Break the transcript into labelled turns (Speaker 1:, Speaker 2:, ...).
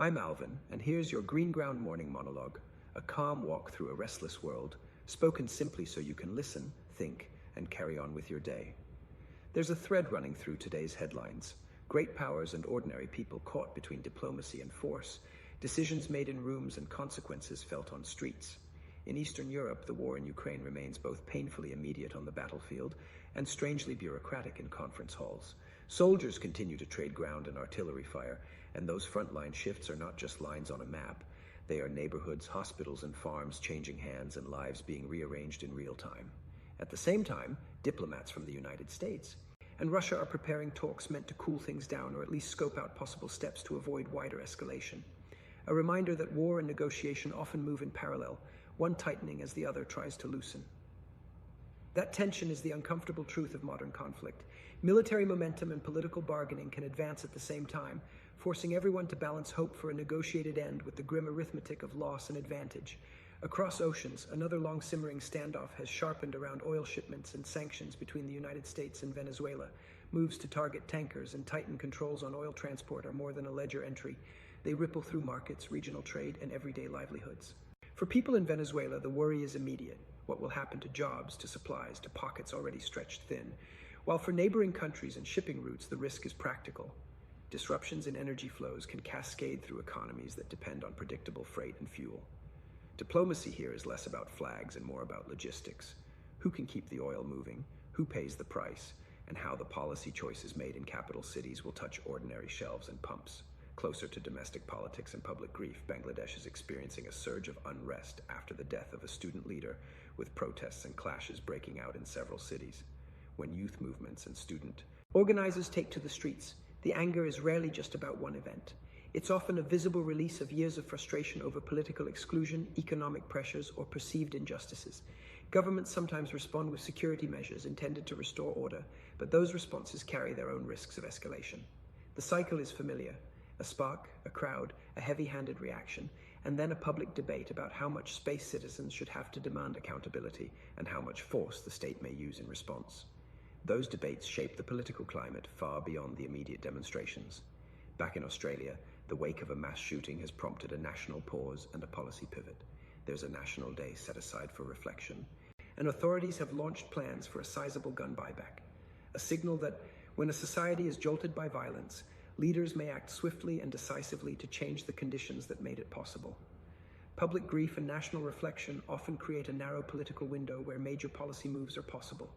Speaker 1: I'm Alvin, and here's your Greenground morning monologue, a calm walk through a restless world, spoken simply so you can listen, think, and carry on with your day. There's a thread running through today's headlines. Great powers and ordinary people caught between diplomacy and force, decisions made in rooms and consequences felt on streets. In Eastern Europe, the war in Ukraine remains both painfully immediate on the battlefield and strangely bureaucratic in conference halls. Soldiers continue to trade ground and artillery fire, and those frontline shifts are not just lines on a map. They are neighborhoods, hospitals, and farms changing hands and lives being rearranged in real time. At the same time, diplomats from the United States and Russia are preparing talks meant to cool things down or at least scope out possible steps to avoid wider escalation. A reminder that war and negotiation often move in parallel, one tightening as the other tries to loosen. That tension is the uncomfortable truth of modern conflict. Military momentum and political bargaining can advance at the same time, forcing everyone to balance hope for a negotiated end with the grim arithmetic of loss and advantage. Across oceans, another long-simmering standoff has sharpened around oil shipments and sanctions between the United States and Venezuela. Moves to target tankers and tighten controls on oil transport are more than a ledger entry. They ripple through markets, regional trade, and everyday livelihoods. For people in Venezuela, the worry is immediate. What will happen to jobs, to supplies, to pockets already stretched thin? While for neighboring countries and shipping routes, the risk is practical. Disruptions in energy flows can cascade through economies that depend on predictable freight and fuel. Diplomacy here is less about flags and more about logistics. Who can keep the oil moving? Who pays the price? And how the policy choices made in capital cities will touch ordinary shelves and pumps. Closer to domestic politics and public grief, Bangladesh is experiencing a surge of unrest after the death of a student leader, with protests and clashes breaking out in several cities. When youth movements and student organizers take to the streets, the anger is rarely just about one event. It's often a visible release of years of frustration over political exclusion, economic pressures, or perceived injustices. Governments sometimes respond with security measures intended to restore order, but those responses carry their own risks of escalation. The cycle is familiar. A spark, a crowd, a heavy-handed reaction, and then a public debate about how much space citizens should have to demand accountability and how much force the state may use in response. Those debates shape the political climate far beyond the immediate demonstrations. Back in Australia, the wake of a mass shooting has prompted a national pause and a policy pivot. There's a national day set aside for reflection, and authorities have launched plans for a sizable gun buyback, a signal that when a society is jolted by violence, leaders may act swiftly and decisively to change the conditions that made it possible. Public grief and national reflection often create a narrow political window where major policy moves are possible.